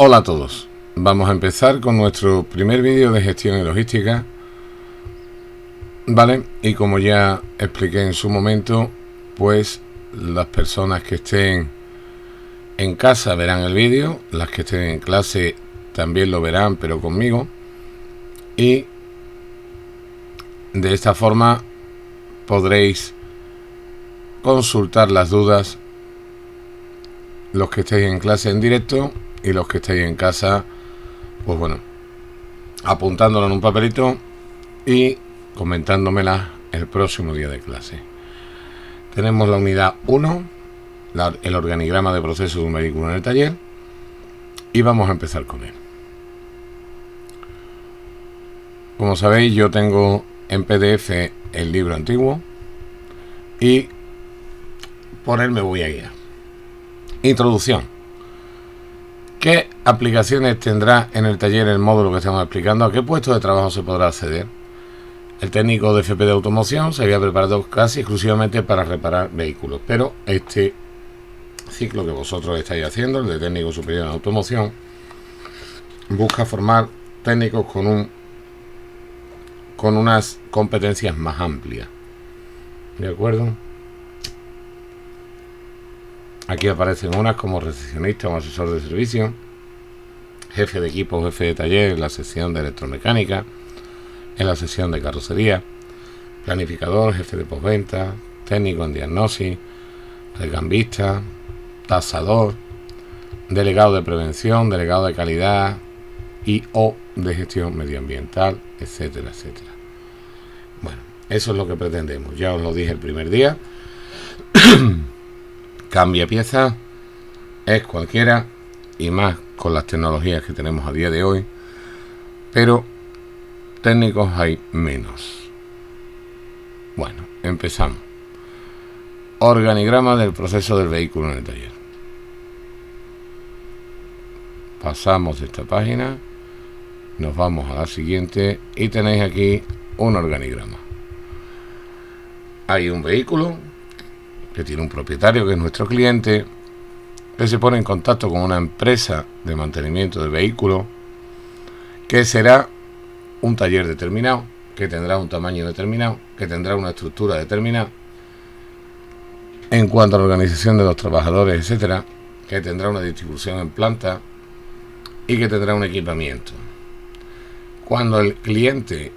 Hola a todos, vamos a empezar con nuestro primer vídeo de gestión y logística, ¿vale? Y como ya expliqué en su momento, pues las personas que estén en casa verán el vídeo, las que estén en clase también lo verán, pero conmigo, y de esta forma podréis consultar las dudas, los que estéis en clase en directo y los que estéis en casa, pues bueno, apuntándolo en un papelito y comentándomela el próximo día de clase. Tenemos la unidad 1, el organigrama de proceso de un vehículo en el taller, y vamos a empezar con él. Como sabéis, yo tengo en PDF el libro antiguo y por él me voy a guiar. Introducción. ¿Qué aplicaciones tendrá en el taller el módulo que estamos explicando? ¿A qué puesto de trabajo se podrá acceder? El técnico de FP de automoción se había preparado casi exclusivamente para reparar vehículos, pero este ciclo que vosotros estáis haciendo, el de técnico superior en automoción, busca formar técnicos con unas competencias más amplias. ¿De acuerdo? Aquí aparecen unas como recepcionista o asesor de servicio, jefe de equipo, jefe de taller en la sección de electromecánica, en la sección de carrocería, planificador, jefe de postventa, técnico en diagnosis, recambista, tasador, delegado de prevención, delegado de calidad y o de gestión medioambiental, etcétera, etcétera. Bueno, eso es lo que pretendemos. Ya os lo dije el primer día. Cambia pieza es cualquiera, y más con las tecnologías que tenemos a día de hoy, pero técnicos hay menos. Bueno, empezamos. Organigrama del proceso del vehículo en el taller. Pasamos esta página, nos vamos a la siguiente y tenéis aquí un organigrama. Hay un vehículo que tiene un propietario, que es nuestro cliente, que se pone en contacto con una empresa de mantenimiento de vehículos, que será un taller determinado, que tendrá un tamaño determinado, que tendrá una estructura determinada en cuanto a la organización de los trabajadores, etcétera, que tendrá una distribución en planta y que tendrá un equipamiento. Cuando el cliente,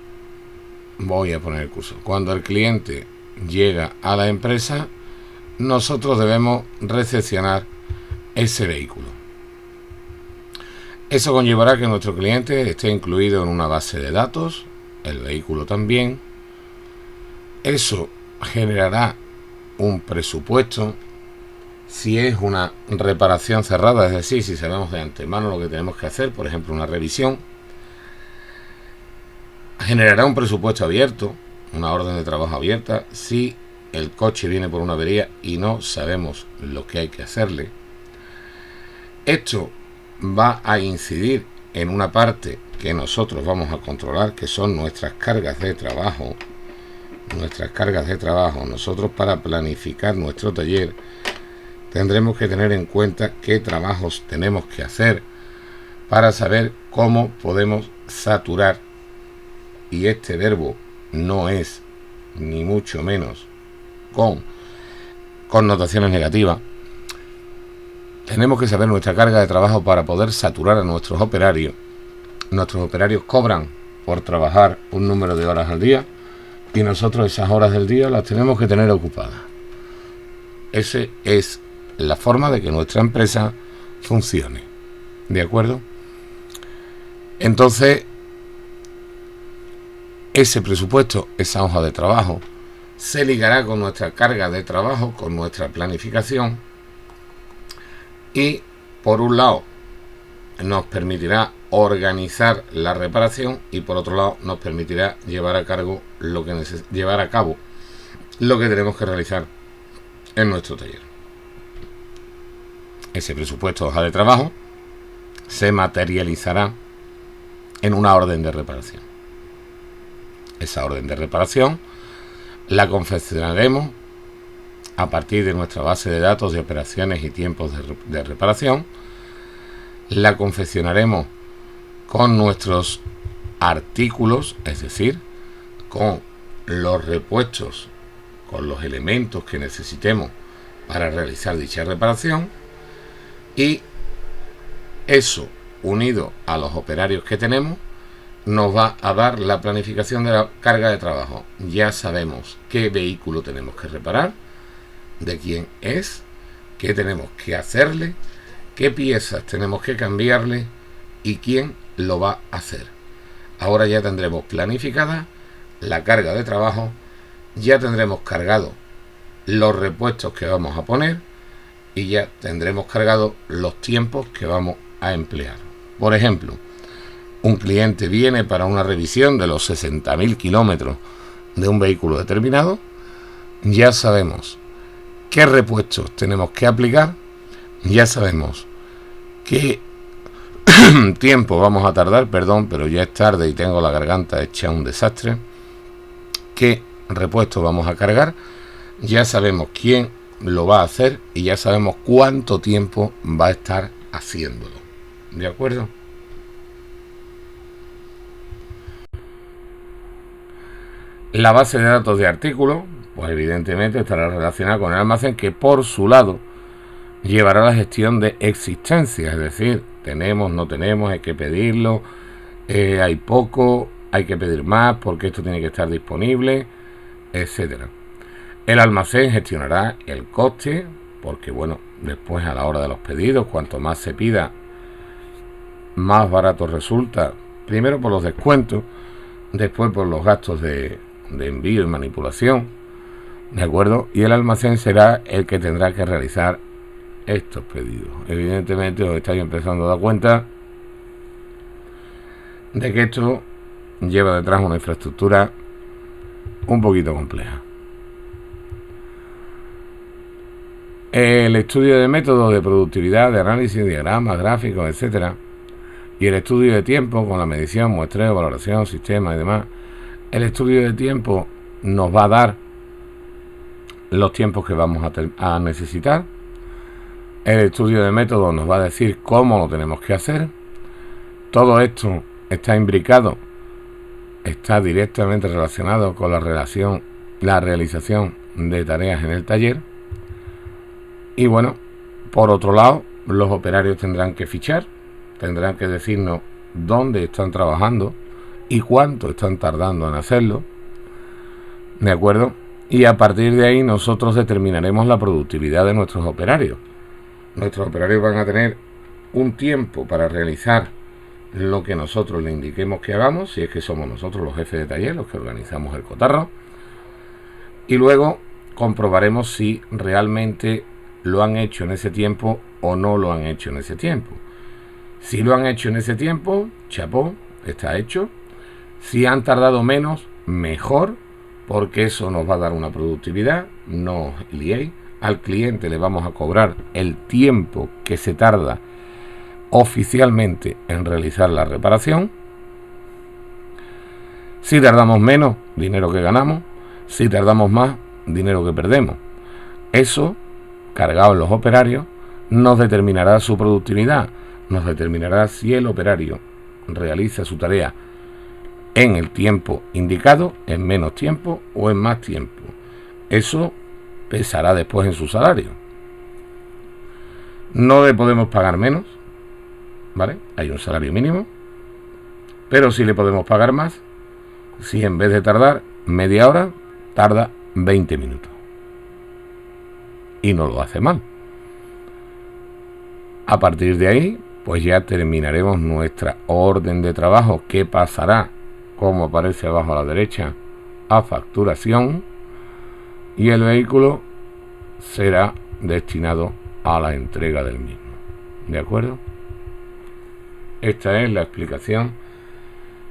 voy a poner el curso, cuando el cliente llega a la empresa, nosotros debemos recepcionar ese vehículo. Eso conllevará que nuestro cliente esté incluido en una base de datos, el vehículo también. Eso generará un presupuesto. Si es una reparación cerrada, es decir, si sabemos de antemano lo que tenemos que hacer, por ejemplo una revisión, generará un presupuesto abierto, una orden de trabajo abierta. Si el coche viene por una avería y no sabemos lo que hay que hacerle, esto va a incidir en una parte que nosotros vamos a controlar, que son nuestras cargas de trabajo. Nosotros, para planificar nuestro taller, tendremos que tener en cuenta qué trabajos tenemos que hacer para saber cómo podemos saturar. Y este verbo no es ni mucho menos con connotaciones negativas. Tenemos que saber nuestra carga de trabajo para poder saturar a nuestros operarios. Nuestros operarios cobran por trabajar un número de horas al día y nosotros esas horas del día las tenemos que tener ocupadas. Esa es la forma de que nuestra empresa funcione. ¿De acuerdo? Entonces, ese presupuesto, esa hoja de trabajo, se ligará con nuestra carga de trabajo, con nuestra planificación, y por un lado nos permitirá organizar la reparación y por otro lado nos permitirá llevar a cabo lo que tenemos que realizar en nuestro taller. Ese presupuesto, hoja de trabajo, se materializará en una orden de reparación. Esa orden de reparación la confeccionaremos a partir de nuestra base de datos de operaciones y tiempos de reparación, la confeccionaremos con nuestros artículos, es decir, con los repuestos, con los elementos que necesitemos para realizar dicha reparación, y eso, unido a los operarios que tenemos, nos va a dar la planificación de la carga de trabajo. Ya sabemos qué vehículo tenemos que reparar, de quién es, qué tenemos que hacerle, qué piezas tenemos que cambiarle y quién lo va a hacer. Ahora ya tendremos planificada la carga de trabajo, ya tendremos cargado los repuestos que vamos a poner y ya tendremos cargado los tiempos que vamos a emplear. Por ejemplo, un cliente viene para una revisión de los 60.000 kilómetros de un vehículo determinado, ya sabemos qué repuestos tenemos que aplicar, ya sabemos qué tiempo vamos a tardar, perdón, pero ya es tarde y tengo la garganta hecha un desastre, qué repuestos vamos a cargar, ya sabemos quién lo va a hacer y ya sabemos cuánto tiempo va a estar haciéndolo. ¿De acuerdo? La base de datos de artículos, pues evidentemente estará relacionada con el almacén, que por su lado llevará la gestión de existencia, es decir, tenemos, no tenemos, hay que pedirlo, hay poco, hay que pedir más porque esto tiene que estar disponible, etcétera. El almacén gestionará el coste, porque bueno, después a la hora de los pedidos, cuanto más se pida, más barato resulta, primero por los descuentos, después por los gastos de envío y manipulación, ¿de acuerdo? Y el almacén será el que tendrá que realizar estos pedidos. Evidentemente os estáis empezando a dar cuenta de que esto lleva detrás una infraestructura un poquito compleja. El estudio de métodos de productividad, de análisis, diagramas, gráficos, etcétera, y el estudio de tiempo con la medición, muestreo, valoración, sistema y demás. El estudio de tiempo nos va a dar los tiempos que vamos a necesitar. El estudio de método nos va a decir cómo lo tenemos que hacer. Todo esto está imbricado, está directamente relacionado con la realización de tareas en el taller. Y bueno, por otro lado, los operarios tendrán que fichar, tendrán que decirnos dónde están trabajando y cuánto están tardando en hacerlo, ¿de acuerdo? Y a partir de ahí nosotros determinaremos la productividad de nuestros operarios. Nuestros operarios van a tener un tiempo para realizar lo que nosotros le indiquemos que hagamos, si es que somos nosotros los jefes de taller los que organizamos el cotarro, y luego comprobaremos si realmente lo han hecho en ese tiempo o no lo han hecho en ese tiempo. Si lo han hecho en ese tiempo, chapó, está hecho. Si han tardado menos, mejor, porque eso nos va a dar una productividad. No os liéis. Al cliente le vamos a cobrar el tiempo que se tarda oficialmente en realizar la reparación. Si tardamos menos, dinero que ganamos. Si tardamos más, dinero que perdemos. Eso, cargado en los operarios, nos determinará su productividad. Nos determinará si el operario realiza su tarea en el tiempo indicado, en menos tiempo o en más tiempo. Eso pesará después en su salario. No le podemos pagar menos, ¿vale? Hay un salario mínimo, pero sí le podemos pagar más si en vez de tardar media hora, tarda 20 minutos. Y no lo hace mal. A partir de ahí, pues ya terminaremos nuestra orden de trabajo, que pasará, como aparece abajo a la derecha, a facturación, y el vehículo será destinado a la entrega del mismo. ¿De acuerdo? Esta es la explicación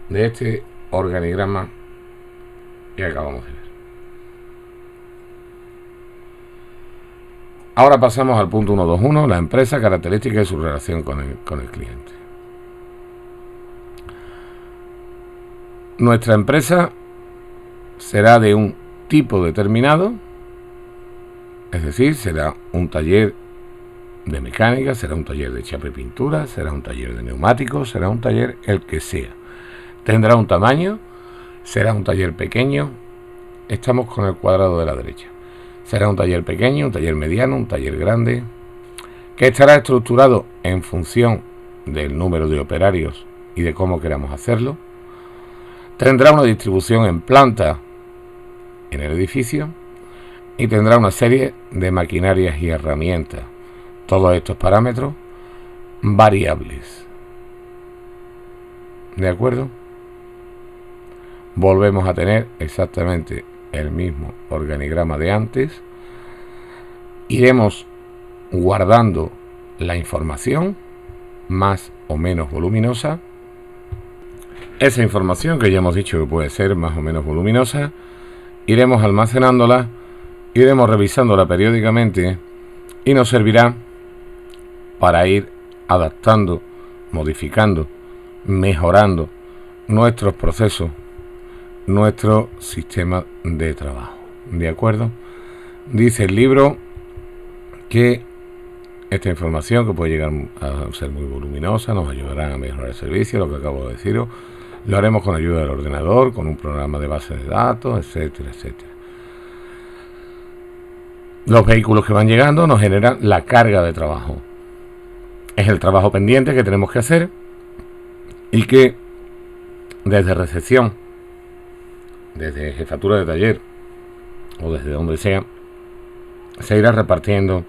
de este organigrama que acabamos de ver. Ahora pasamos al punto 1.2.1, la empresa, características y su relación con el cliente. Nuestra empresa será de un tipo determinado, es decir, será un taller de mecánica, será un taller de chapa y pintura, será un taller de neumáticos, será un taller el que sea. Tendrá un tamaño, será un taller pequeño. Estamos con el cuadrado de la derecha. Será un taller pequeño, un taller mediano, un taller grande, que estará estructurado en función del número de operarios y de cómo queramos hacerlo. Tendrá una distribución en planta en el edificio y tendrá una serie de maquinarias y herramientas. Todos estos parámetros variables. ¿De acuerdo? Volvemos a tener exactamente el mismo organigrama de antes. Iremos guardando la información más o menos voluminosa. Esa información que ya hemos dicho que puede ser más o menos voluminosa, iremos almacenándola, iremos revisándola periódicamente y nos servirá para ir adaptando, modificando, mejorando nuestros procesos, nuestro sistema de trabajo. ¿De acuerdo? Dice el libro que esta información, que puede llegar a ser muy voluminosa, nos ayudará a mejorar el servicio, lo que acabo de deciros. Lo haremos con ayuda del ordenador, con un programa de base de datos, etcétera, etcétera. Los vehículos que van llegando nos generan la carga de trabajo. Es el trabajo pendiente que tenemos que hacer y que desde recepción, desde jefatura de taller o desde donde sea, se irá repartiendo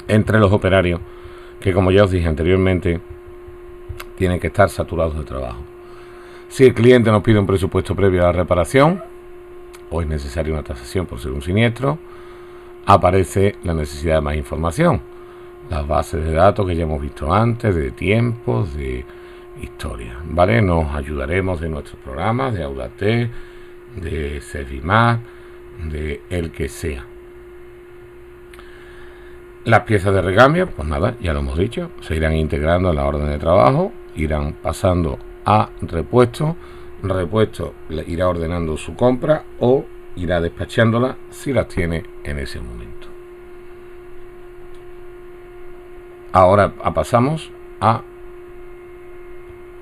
entre los operarios que, como ya os dije anteriormente, tienen que estar saturados de trabajo. Si el cliente nos pide un presupuesto previo a la reparación o es necesaria una tasación por ser un siniestro, aparece la necesidad de más información, las bases de datos que ya hemos visto antes, de tiempos, de historia, ¿vale? Nos ayudaremos de nuestros programas, de Audate, de Servimat, de el que sea. Las piezas de recambio, pues nada, ya lo hemos dicho, se irán integrando en la orden de trabajo, irán pasando a repuesto, repuesto irá ordenando su compra o irá despachándola si las tiene en ese momento. Ahora pasamos a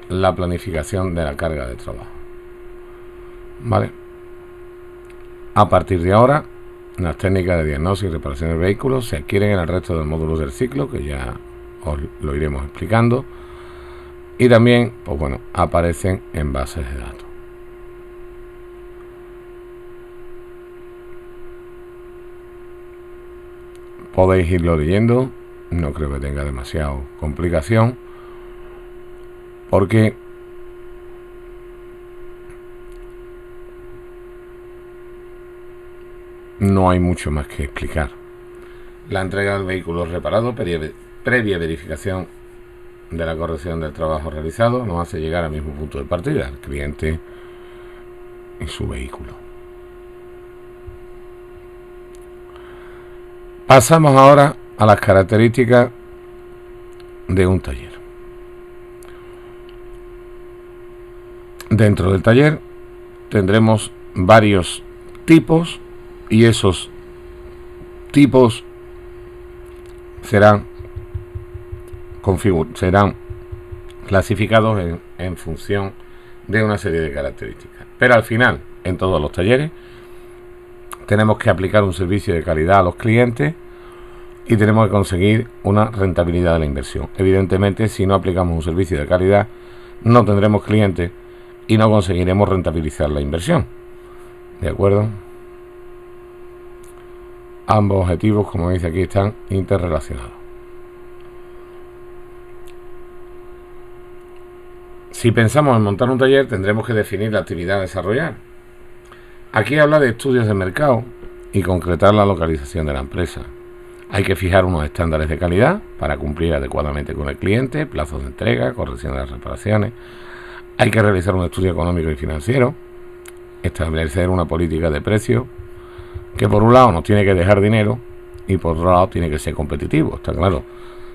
la planificación de la carga de trabajo. ¿Vale? A partir de ahora, las técnicas de diagnóstico y reparación del vehículo se adquieren en el resto del módulo del ciclo, que ya os lo iremos explicando. Y también, pues bueno, aparecen en bases de datos. Podéis irlo leyendo, no creo que tenga demasiada complicación, porque no hay mucho más que explicar. La entrega del vehículo reparado, previa verificación de la corrección del trabajo realizado, nos hace llegar al mismo punto de partida, el cliente y su vehículo. Pasamos ahora a las características de un taller. Dentro del taller tendremos varios tipos y esos tipos serán clasificados en función de una serie de características. Pero al final, en todos los talleres, tenemos que aplicar un servicio de calidad a los clientes y tenemos que conseguir una rentabilidad de la inversión. Evidentemente, si no aplicamos un servicio de calidad, no tendremos clientes y no conseguiremos rentabilizar la inversión. ¿De acuerdo? Ambos objetivos, como dice aquí, están interrelacionados. Si pensamos en montar un taller, tendremos que definir la actividad a desarrollar. Aquí habla de estudios de mercado y concretar la localización de la empresa. Hay que fijar unos estándares de calidad para cumplir adecuadamente con el cliente, plazos de entrega, corrección de las reparaciones. Hay que realizar un estudio económico y financiero, establecer una política de precios que por un lado nos tiene que dejar dinero y por otro lado tiene que ser competitivo. Está claro,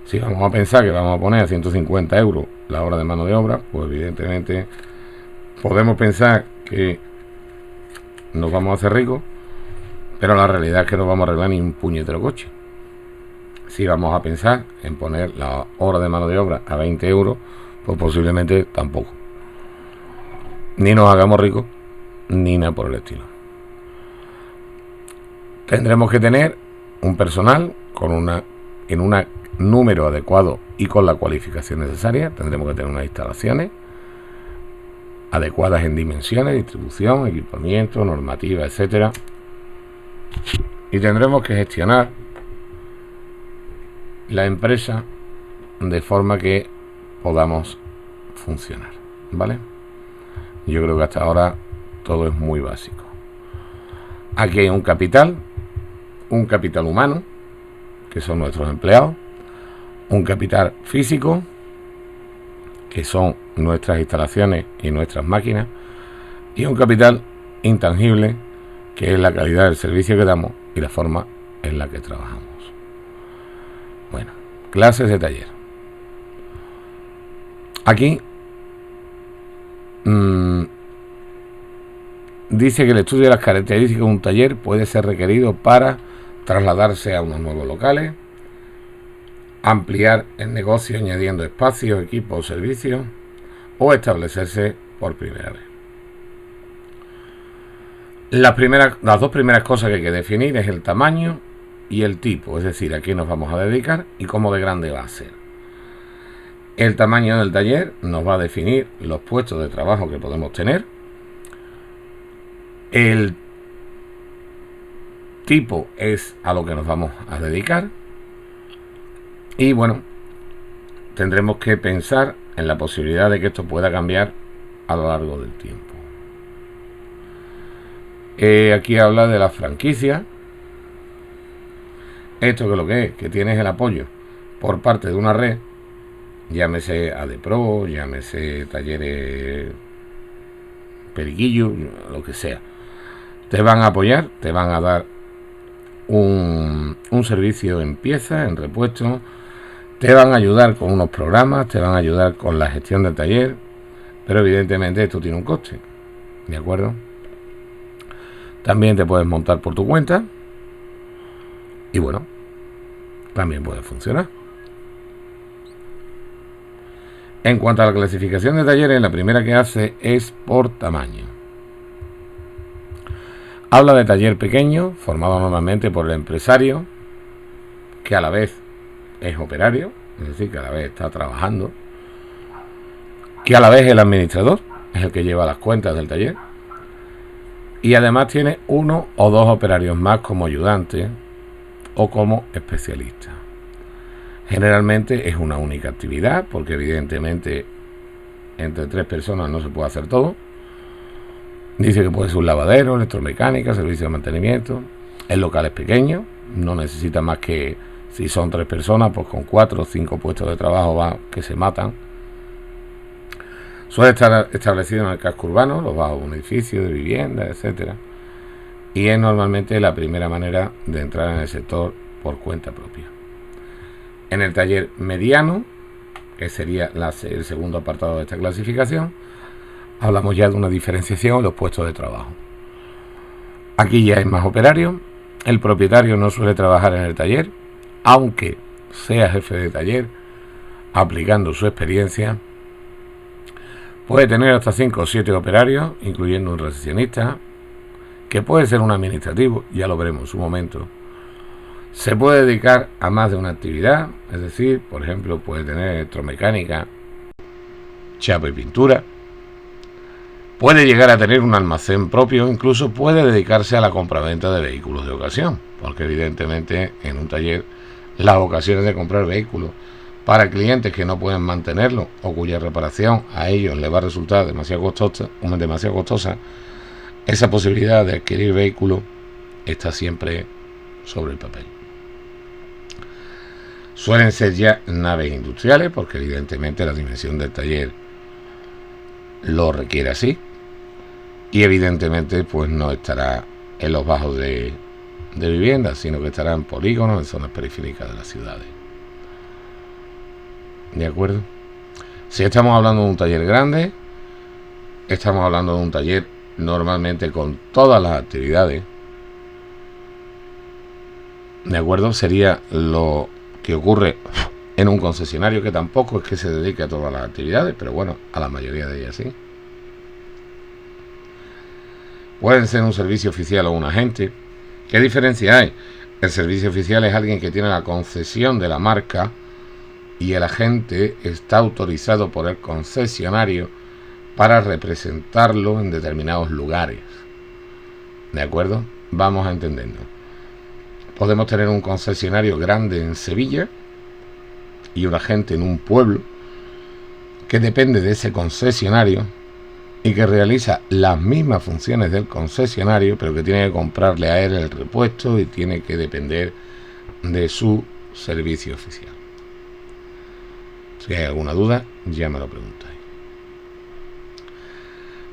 si vamos a pensar que vamos a poner a 150 euros la hora de mano de obra, pues evidentemente podemos pensar que nos vamos a hacer ricos, pero la realidad es que no vamos a arreglar ni un puñetero coche. Si vamos a pensar en poner la hora de mano de obra a 20 euros, pues posiblemente tampoco. Ni nos hagamos ricos, ni nada por el estilo. Tendremos que tener un personal en un número adecuado y con la cualificación necesaria. Tendremos que tener unas instalaciones adecuadas en dimensiones, distribución, equipamiento, normativa, etcétera. Y tendremos que gestionar la empresa de forma que podamos funcionar, ¿vale? Yo creo que hasta ahora todo es muy básico. Aquí hay un capital humano, que son nuestros empleados, un capital físico, que son nuestras instalaciones y nuestras máquinas, y un capital intangible, que es la calidad del servicio que damos y la forma en la que trabajamos. Bueno, clases de taller. Aquí dice que el estudio de las características de un taller puede ser requerido para trasladarse a unos nuevos locales, ampliar el negocio añadiendo espacios, equipos o servicios, o establecerse por primera vez. Las dos primeras cosas que hay que definir es el tamaño y el tipo, es decir, a qué nos vamos a dedicar y cómo de grande va a ser. El tamaño del taller nos va a definir los puestos de trabajo que podemos tener. El tipo es a lo que nos vamos a dedicar. Y bueno, tendremos que pensar en la posibilidad de que esto pueda cambiar a lo largo del tiempo. Aquí habla de la franquicia. Esto que lo que es, que tienes el apoyo por parte de una red, llámese ADPRO, llámese Talleres Periquillo, lo que sea. Te van a apoyar, te van a dar un servicio en pieza, en repuesto, te van a ayudar con unos programas, te van a ayudar con la gestión del taller, pero evidentemente esto tiene un coste, ¿de acuerdo? También te puedes montar por tu cuenta y bueno, también puede funcionar. En cuanto a la clasificación de talleres, la primera que hace es por tamaño. Habla de taller pequeño, formado normalmente por el empresario, que a la vez es operario, es decir, que a la vez está trabajando, que a la vez el administrador es el que lleva las cuentas del taller, y además tiene uno o dos operarios más como ayudante o como especialista. Generalmente es una única actividad, porque evidentemente entre 3 personas no se puede hacer todo. Dice que puede ser un lavadero, electromecánica, servicio de mantenimiento. El local es pequeño, no necesita más que, si son 3 personas, pues con 4 o 5 puestos de trabajo que se matan. Suele estar establecido en el casco urbano, los bajos de un edificio, de vivienda, etcétera. Y es normalmente la primera manera de entrar en el sector por cuenta propia. En el taller mediano, que sería el segundo apartado de esta clasificación, hablamos ya de una diferenciación en los puestos de trabajo. Aquí ya hay más operarios. El propietario no suele trabajar en el taller, aunque sea jefe de taller, aplicando su experiencia. Puede tener hasta 5 o 7 operarios, incluyendo un recepcionista, que puede ser un administrativo, ya lo veremos en su momento. Se puede dedicar a más de una actividad, es decir, por ejemplo, puede tener electromecánica, chapa y pintura. Puede llegar a tener un almacén propio, incluso puede dedicarse a la compraventa de vehículos de ocasión, porque evidentemente en un taller las ocasiones de comprar vehículos para clientes que no pueden mantenerlo o cuya reparación a ellos les va a resultar demasiado costosa, esa posibilidad de adquirir vehículos está siempre sobre el papel. Suelen ser ya naves industriales, porque evidentemente la dimensión del taller lo requiere así, y evidentemente pues no estará en los bajos de vivienda, sino que estará en polígonos, en zonas periféricas de las ciudades. ¿De acuerdo? Si estamos hablando de un taller grande, estamos hablando de un taller normalmente con todas las actividades, ¿de acuerdo? Sería lo que ocurre en un concesionario, que tampoco es que se dedique a todas las actividades, pero bueno, a la mayoría de ellas sí. Pueden ser un servicio oficial o un agente. ¿Qué diferencia hay? El servicio oficial es alguien que tiene la concesión de la marca y el agente está autorizado por el concesionario para representarlo en determinados lugares. ¿De acuerdo? Vamos a entendernos. Podemos tener un concesionario grande en Sevilla y un agente en un pueblo que depende de ese concesionario y que realiza las mismas funciones del concesionario, pero que tiene que comprarle a él el repuesto y tiene que depender de su servicio oficial. Si hay alguna duda, ya me lo preguntáis.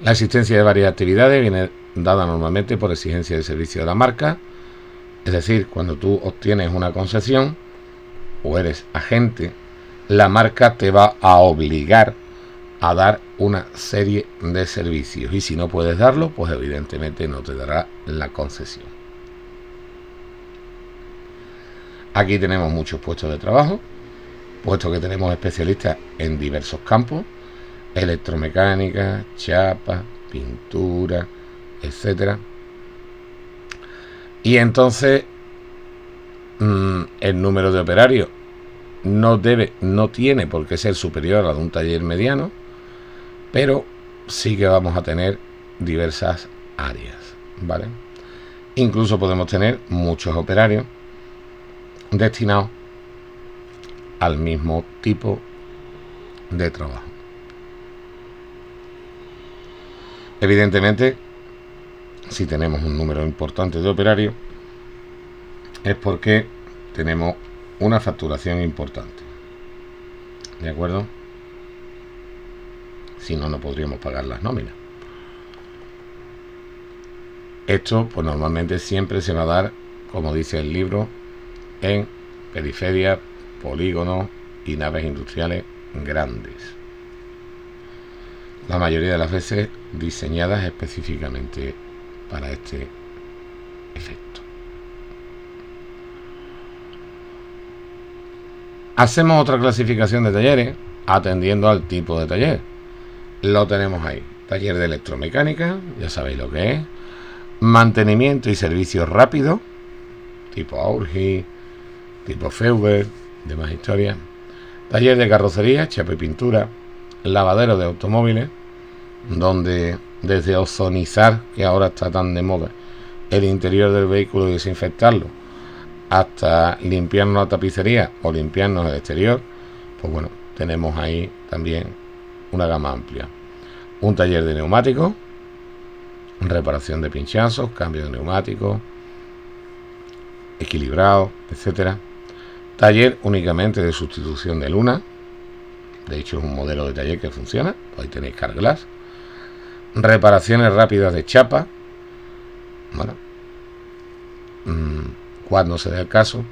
La existencia de varias actividades viene dada normalmente por exigencia del servicio de la marca, es decir, cuando tú obtienes una concesión o eres agente, la marca te va a obligar a dar una serie de servicios y si no puedes darlo, pues evidentemente no te dará la concesión. Aquí tenemos muchos puestos de trabajo, puesto que tenemos especialistas en diversos campos: electromecánica, chapa, pintura, etcétera. Y entonces el número de operarios no tiene por qué ser superior a la de un taller mediano, pero sí que vamos a tener diversas áreas, ¿vale? Incluso podemos tener muchos operarios destinados al mismo tipo de trabajo. Evidentemente, si tenemos un número importante de operarios, es porque tenemos una facturación importante, ¿de acuerdo? Si no, no podríamos pagar las nóminas. Esto, pues normalmente siempre se va a dar, como dice el libro, en periferias, polígonos y naves industriales grandes. La mayoría de las veces diseñadas específicamente para este efecto. Hacemos otra clasificación de talleres atendiendo al tipo de taller. Lo tenemos ahí: taller de electromecánica, ya sabéis lo que es; mantenimiento y servicios rápidos, tipo Aurgi, tipo Feuber, demás historias; taller de carrocería, chapa y pintura; lavadero de automóviles, donde desde ozonizar, que ahora está tan de moda, el interior del vehículo y desinfectarlo, hasta limpiarnos la tapicería o limpiarnos el exterior, pues bueno, tenemos ahí también una gama amplia. Un taller de neumáticos, reparación de pinchazos, cambio de neumáticos, equilibrado, etcétera. Taller únicamente de sustitución de luna, de hecho es un modelo de taller que funciona, ahí tenéis Carglass. Reparaciones rápidas de chapa, bueno, cuando se dé el caso.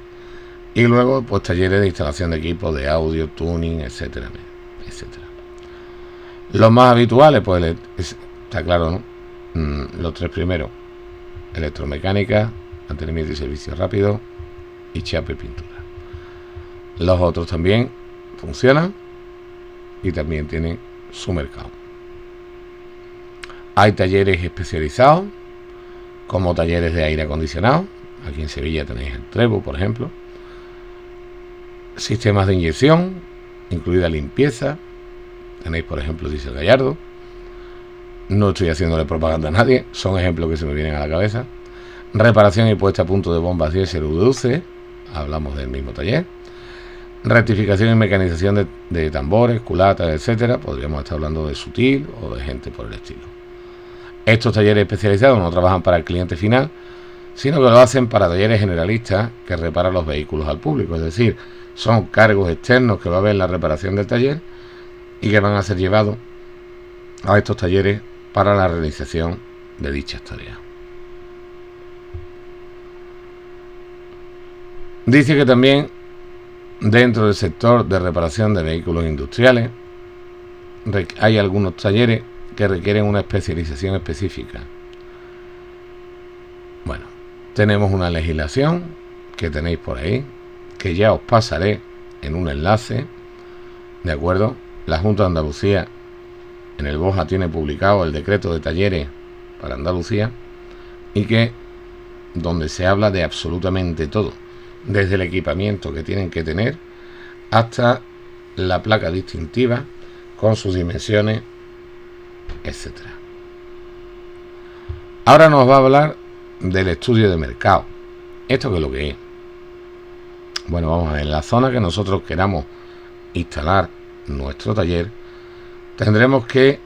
Y luego pues talleres de instalación de equipos de audio, tuning, etcétera, etcétera. Los más habituales, pues está claro, ¿no? Los tres primeros: electromecánica, mantenimiento y servicio rápido, y chapa y pintura. Los otros también funcionan y también tienen su mercado. Hay talleres especializados, como talleres de aire acondicionado. Aquí en Sevilla tenéis el Trevo, por ejemplo. Sistemas de inyección, incluida limpieza. Tenéis, por ejemplo, Diesel Gallardo. No estoy haciéndole propaganda a nadie, son ejemplos que se me vienen a la cabeza. Reparación y puesta a punto de bombas diésel UDC, hablamos del mismo taller. Rectificación y mecanización de tambores, culatas, etcétera. Podríamos estar hablando de Sutil o de gente por el estilo. Estos talleres especializados no trabajan para el cliente final, sino que lo hacen para talleres generalistas que reparan los vehículos al público. Es decir, son cargos externos que va a haber en la reparación del taller y que van a ser llevados a estos talleres para la realización de dichas tareas. Dice que también dentro del sector de reparación de vehículos industriales hay algunos talleres que requieren una especialización específica. Bueno, tenemos una legislación que tenéis por ahí que ya os pasaré en un enlace, ¿de acuerdo? La Junta de Andalucía en el BOJA tiene publicado el decreto de talleres para Andalucía, y que donde se habla de absolutamente todo, desde el equipamiento que tienen que tener hasta la placa distintiva con sus dimensiones, etcétera. Ahora nos va a hablar del estudio de mercado. ¿Esto qué es lo que es? Bueno, vamos a ver, en la zona que nosotros queramos instalar nuestro taller, tendremos que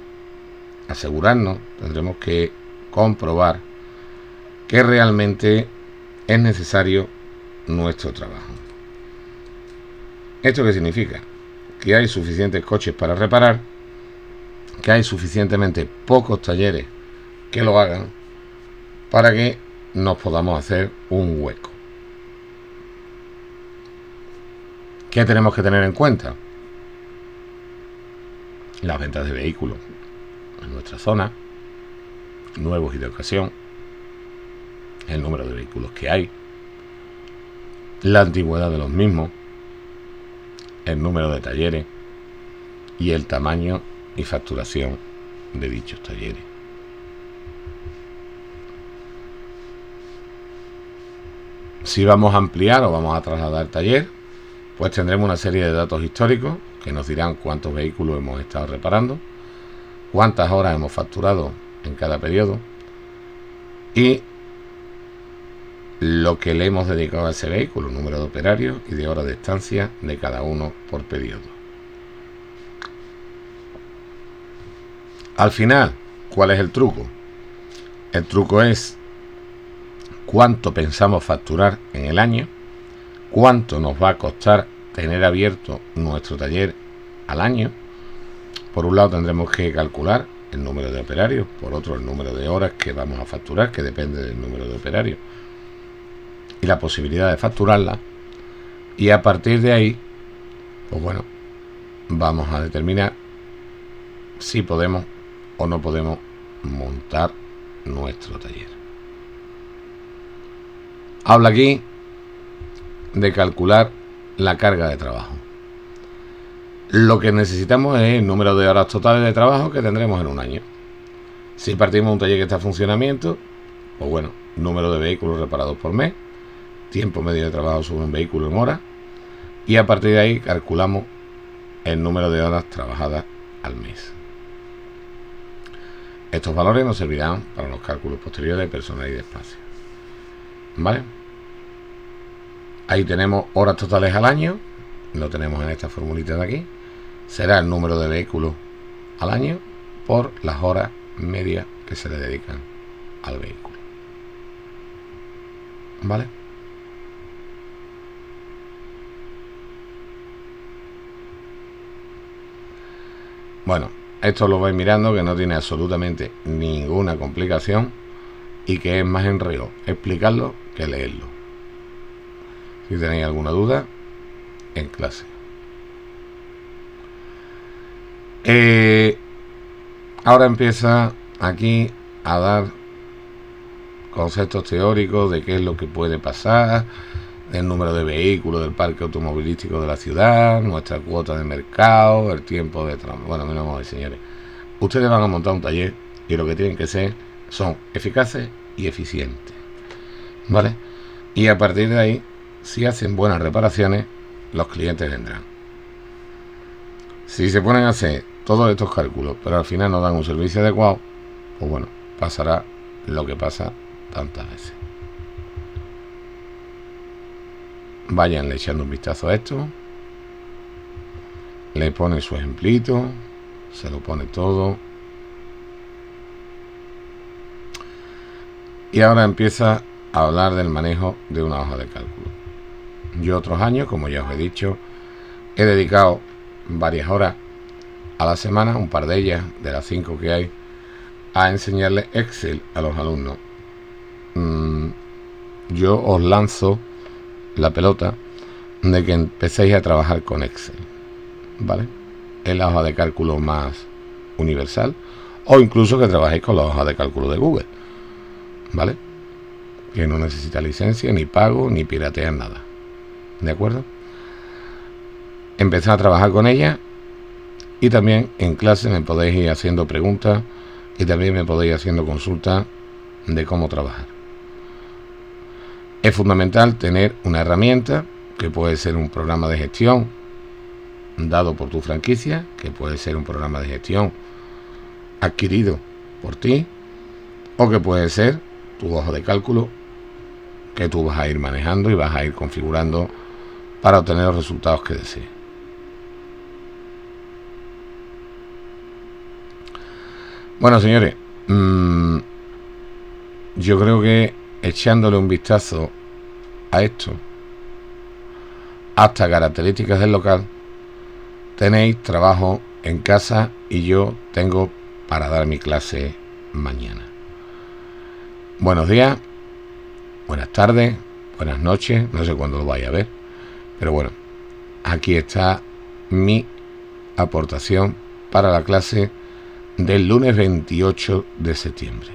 asegurarnos, tendremos que comprobar que realmente es necesario nuestro trabajo. ¿Esto qué significa? Que hay suficientes coches para reparar, que hay suficientemente pocos talleres que lo hagan para que nos podamos hacer un hueco. ¿Qué tenemos que tener en cuenta? Las ventas de vehículos en nuestra zona, nuevos y de ocasión, el número de vehículos que hay, la antigüedad de los mismos, el número de talleres y el tamaño y facturación de dichos talleres. Si vamos a ampliar o vamos a trasladar el taller, pues tendremos una serie de datos históricos que nos dirán cuántos vehículos hemos estado reparando, cuántas horas hemos facturado en cada periodo y lo que le hemos dedicado a ese vehículo, número de operarios y de horas de estancia de cada uno por periodo. Al final, ¿cuál es el truco? El truco es cuánto pensamos facturar en el año, cuánto nos va a costar tener abierto nuestro taller al año. Por un lado tendremos que calcular el número de operarios, por otro el número de horas que vamos a facturar, que depende del número de operarios y la posibilidad de facturarla, y a partir de ahí, pues bueno, vamos a determinar si podemos o no podemos montar nuestro taller. Habla aquí de calcular la carga de trabajo. Lo que necesitamos es el número de horas totales de trabajo que tendremos en un año. Si partimos de un taller que está en funcionamiento, pues bueno, número de vehículos reparados por mes, tiempo medio de trabajo sobre un vehículo en horas, y a partir de ahí calculamos el número de horas trabajadas al mes. Estos valores nos servirán para los cálculos posteriores de personal y de espacio. ¿Vale? Ahí tenemos horas totales al año, lo tenemos en esta formulita de aquí. Será el número de vehículos al año por las horas medias que se le dedican al vehículo. ¿Vale? Bueno, esto lo vais mirando, que no tiene absolutamente ninguna complicación y que es más enredo explicarlo que leerlo. Si tenéis alguna duda, en clase. Ahora empieza aquí a dar conceptos teóricos de qué es lo que puede pasar, del número de vehículos del parque automovilístico de la ciudad, nuestra cuota de mercado, el tiempo de trabajo. Bueno, vamos a ver, señores. Ustedes van a montar un taller y lo que tienen que ser son eficaces y eficientes. ¿Vale? Y a partir de ahí, si hacen buenas reparaciones, los clientes vendrán. Si se ponen a hacer todos estos cálculos, pero al final no dan un servicio adecuado, pues bueno, pasará lo que pasa tantas veces. Vayan echando un vistazo a esto, le pone su ejemplito, se lo pone todo, y ahora empieza a hablar del manejo de una hoja de cálculo. Yo otros años, como ya os he dicho, he dedicado varias horas a la semana, un par de ellas, de las 5 que hay, a enseñarles Excel a los alumnos. Yo os lanzo la pelota de que empecéis a trabajar con Excel, ¿vale? Es la hoja de cálculo más universal, o incluso que trabajéis con la hoja de cálculo de Google, ¿vale? Que no necesita licencia, ni pago, ni piratear nada, ¿de acuerdo? Empezar a trabajar con ella, y también en clase me podéis ir haciendo preguntas y también me podéis ir haciendo consultas de cómo trabajar. Es fundamental tener una herramienta que puede ser un programa de gestión dado por tu franquicia, que puede ser un programa de gestión adquirido por ti, o que puede ser tu hoja de cálculo que tú vas a ir manejando y vas a ir configurando para obtener los resultados que desees. Bueno, señores, yo creo que echándole un vistazo a esto, hasta características del local, tenéis trabajo en casa y yo tengo para dar mi clase mañana. Buenos días, buenas tardes, buenas noches, no sé cuándo lo vaya a ver, pero bueno, aquí está mi aportación para la clase del lunes 28 de septiembre.